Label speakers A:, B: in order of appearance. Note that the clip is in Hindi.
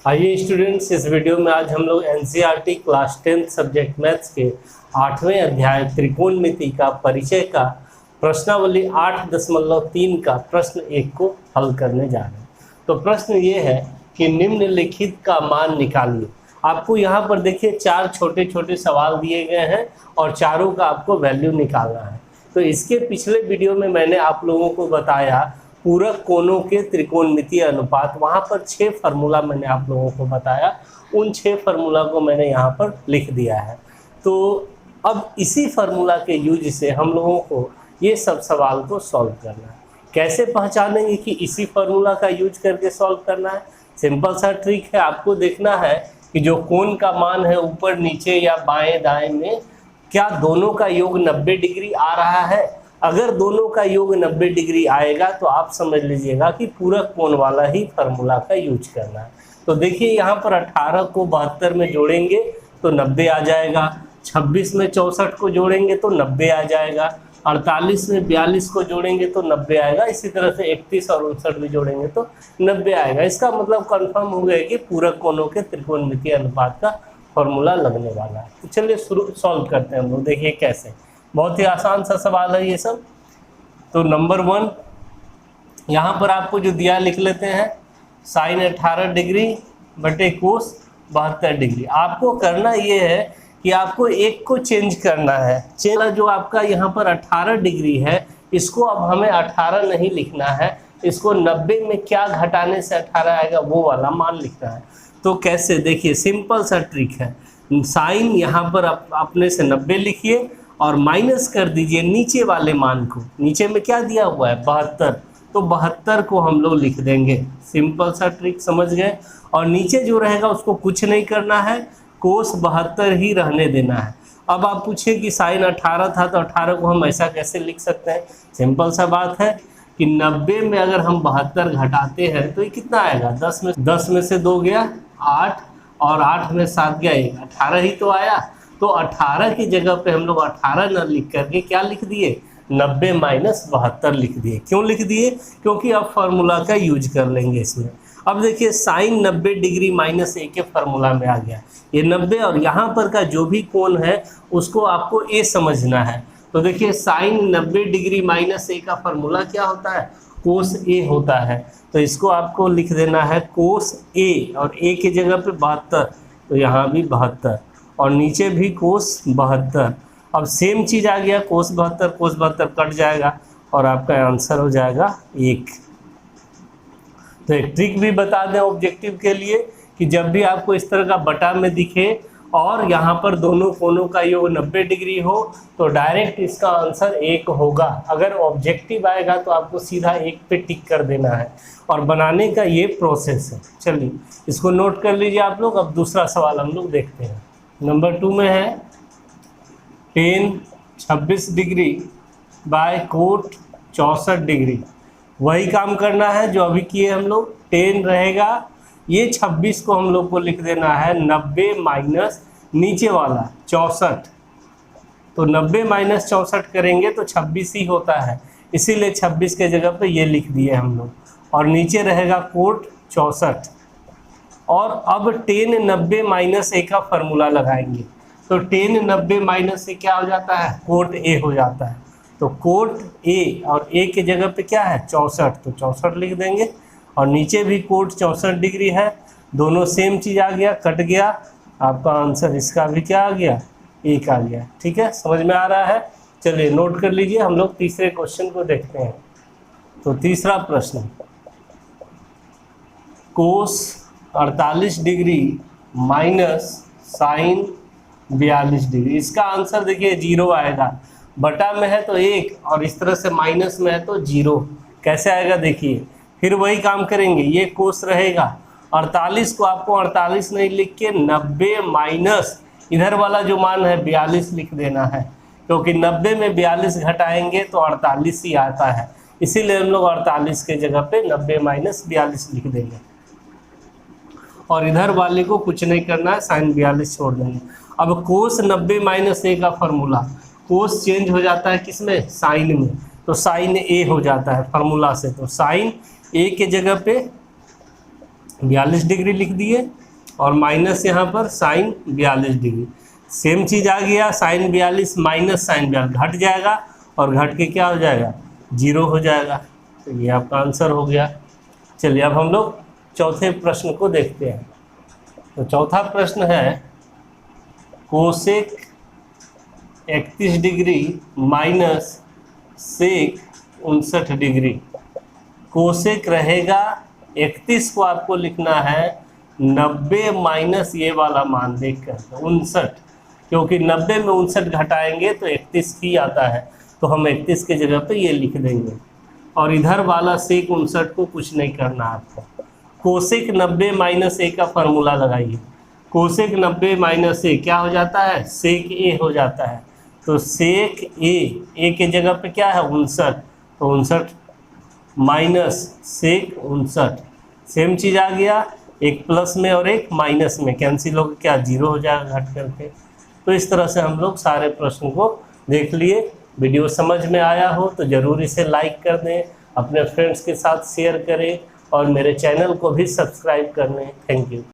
A: आइए स्टूडेंट्स, इस वीडियो में आज हम लोग एनसीईआरटी क्लास 10 सब्जेक्ट मैथ्स के 8वें अध्याय त्रिकोणमिति का परिचय का प्रश्नावली 8.3 का प्रश्न 1 को हल करने जा रहे हैं। तो प्रश्न ये है कि निम्नलिखित का मान निकालिए। आपको यहाँ पर देखिए 4 छोटे छोटे सवाल दिए गए हैं और चारों का आपको वैल्यू निकालना है। तो इसके पिछले वीडियो में मैंने आप लोगों को बताया पूरक कोणों के त्रिकोणमितीय अनुपात, वहाँ पर 6 फार्मूला मैंने आप लोगों को बताया। उन 6 फार्मूला को मैंने यहाँ पर लिख दिया है। तो अब इसी फार्मूला के यूज से हम लोगों को ये सब सवाल को सॉल्व करना है। कैसे पहचानेंगे कि इसी फार्मूला का यूज करके सॉल्व करना है? सिंपल सा ट्रिक है। आपको देखना है कि जो कोण का मान है ऊपर नीचे या बाएं दाएं में, क्या दोनों का योग 90 डिग्री आ रहा है। अगर दोनों का योग 90 डिग्री आएगा तो आप समझ लीजिएगा कि पूरक कोण वाला ही फार्मूला का यूज करना है। तो देखिए यहाँ पर 18 को 72 में जोड़ेंगे तो 90 आ जाएगा, 26 में 64 को जोड़ेंगे तो 90 आ जाएगा, 48 में 42 को जोड़ेंगे तो 90 आएगा, इसी तरह से 31 और 59 भी जोड़ेंगे तो 90 आएगा। इसका मतलब कंफर्म हो गया कि पूरक कोणों के त्रिकोणमितीय अनुपात का फॉर्मूला लगने वाला है। तो चलिए सॉल्व करते हैं हम लोग। देखिए कैसे, बहुत ही आसान सा सवाल है ये सब। तो नंबर 1 यहाँ पर आपको जो दिया लिख लेते हैं, साइन 18 डिग्री बटे कोस 72 डिग्री। आपको करना ये है कि आपको एक को चेंज करना है। जो आपका यहाँ पर 18 डिग्री है, इसको अब हमें 18 नहीं लिखना है, इसको 90 में क्या घटाने से 18 आएगा वो वाला मान लिखना है। तो कैसे, देखिए सिंपल सा ट्रिक है। साइन यहाँ पर अपने से 90 लिखिए और माइनस कर दीजिए नीचे वाले मान को। नीचे में क्या दिया हुआ है 72, तो 72 को हम लोग लिख देंगे। सिंपल सा ट्रिक, समझ गए। और नीचे जो रहेगा उसको कुछ नहीं करना है, कोस 72 ही रहने देना है। अब आप पूछिए कि साइन 18 था तो 18 को हम ऐसा कैसे लिख सकते हैं। सिंपल सा बात है कि 90 में अगर हम 72 घटाते हैं तो ये कितना आएगा, 10 में से 2 गया 8 और 8 में 7 गया 1, 18 ही तो आया। तो 18 की जगह पे हम लोग 18 न लिख करके क्या लिख दिए, 90 माइनस 72 लिख दिए। क्यों लिख दिए? क्योंकि अब फार्मूला का यूज कर लेंगे इसमें। अब देखिए साइन 90 डिग्री माइनस ए के फार्मूला में आ गया ये 90, और यहाँ पर का जो भी कोण है उसको आपको ए समझना है। तो देखिए साइन 90 डिग्री माइनस ए का फार्मूला क्या होता है, कोस ए होता है। तो इसको आपको लिख देना है कोस ए, और ए की जगह पे 72, तो यहाँ भी 72 और नीचे भी कोस 72। अब सेम चीज़ आ गया, कोस 72 कट जाएगा और आपका आंसर हो जाएगा 1। तो एक ट्रिक भी बता दें ऑब्जेक्टिव के लिए कि जब भी आपको इस तरह का बटा में दिखे और यहाँ पर दोनों कोणों का योग 90 डिग्री हो तो डायरेक्ट इसका आंसर 1 होगा। अगर ऑब्जेक्टिव आएगा तो आपको सीधा 1 पे टिक कर देना है, और बनाने का ये प्रोसेस है। चलिए इसको नोट कर लीजिए आप लोग। अब दूसरा सवाल हम लोग देखते हैं। नंबर 2 में है tan 26 degree by cot 64 degree. वही काम करना है जो अभी किए हम लोग। tan रहेगा, ये 26 को हम लोग को लिख देना है 90 माइनस नीचे वाला 64। तो 90 माइनस 64 करेंगे तो 26 ही होता है, इसीलिए 26 के जगह पे ये लिख दिए हम लोग। और नीचे रहेगा कोट 64। और अब tan 90 माइनस ए का फार्मूला लगाएंगे। तो tan 90 माइनस ए क्या हो जाता है, कोट ए हो जाता है। तो कोट ए, और ए के जगह पे क्या है 64, तो 64 लिख देंगे। और नीचे भी कोट 64 डिग्री है, दोनों सेम चीज़ आ गया, कट गया। आपका आंसर इसका भी क्या आ गया, 1 आ गया। ठीक है, समझ में आ रहा है। चलिए नोट कर लीजिए, हम लोग तीसरे क्वेश्चन को देखते हैं। तो तीसरा प्रश्न, कोस 48 डिग्री माइनस साइन 42 डिग्री। इसका आंसर देखिए 0 आएगा। बटा में है तो 1 और इस तरह से माइनस में है तो 0। कैसे आएगा देखिए, फिर वही काम करेंगे, ये कोस रहेगा। 48 को आपको 48 नहीं लिख के 90 माइनस इधर वाला जो मान है 42 लिख देना है, क्योंकि 90 में 42 घटाएंगे तो 48 ही आता है। इसीलिए हम लोग 48 के जगह पे 90 माइनस 42 लिख देंगे। और इधर वाले को कुछ नहीं करना है, साइन 42 छोड़ देंगे। अब कोस 90 माइनस ए का फार्मूला, कोस चेंज हो जाता है किसमें, साइन में। तो साइन ए हो जाता है फार्मूला से। तो साइन ए के जगह पे 42 डिग्री लिख दिए और माइनस यहाँ पर साइन 42 डिग्री। सेम चीज़ आ गया, साइन 42 माइनस साइन 42 घट जाएगा और घट के क्या हो जाएगा, 0 हो जाएगा। तो ये आपका आंसर हो गया। चलिए अब हम लोग चौथे प्रश्न को देखते हैं। तो चौथा प्रश्न है cosec 31 degree minus sec 59 degree. Cosec रहेगा 31 को आपको लिखना है 90 माइनस ये वाला मान देखकर 59, क्योंकि 90 में 59 घटाएंगे तो 31 ही आता है, तो हम 31 के जगह पे ये लिख देंगे। और इधर वाला सेक 59 को कुछ नहीं करना आपको। कोसेक 90 माइनस ए का फॉर्मूला लगाइए। कोसेक 90 माइनस ए क्या हो जाता है, सेक ए हो जाता है। तो सेक ए के जगह पे क्या है 59, तो 59 माइनस सेक 59। सेम चीज़ आ गया, एक प्लस में और एक माइनस में कैंसिल हो क्या 0 हो जाएगा घट करके। तो इस तरह से हम लोग सारे प्रश्न को देख लिए। वीडियो समझ में आया हो तो ज़रूर इसे लाइक कर दें, अपने फ्रेंड्स के साथ शेयर करें और मेरे चैनल को भी सब्सक्राइब कर लें। Thank you.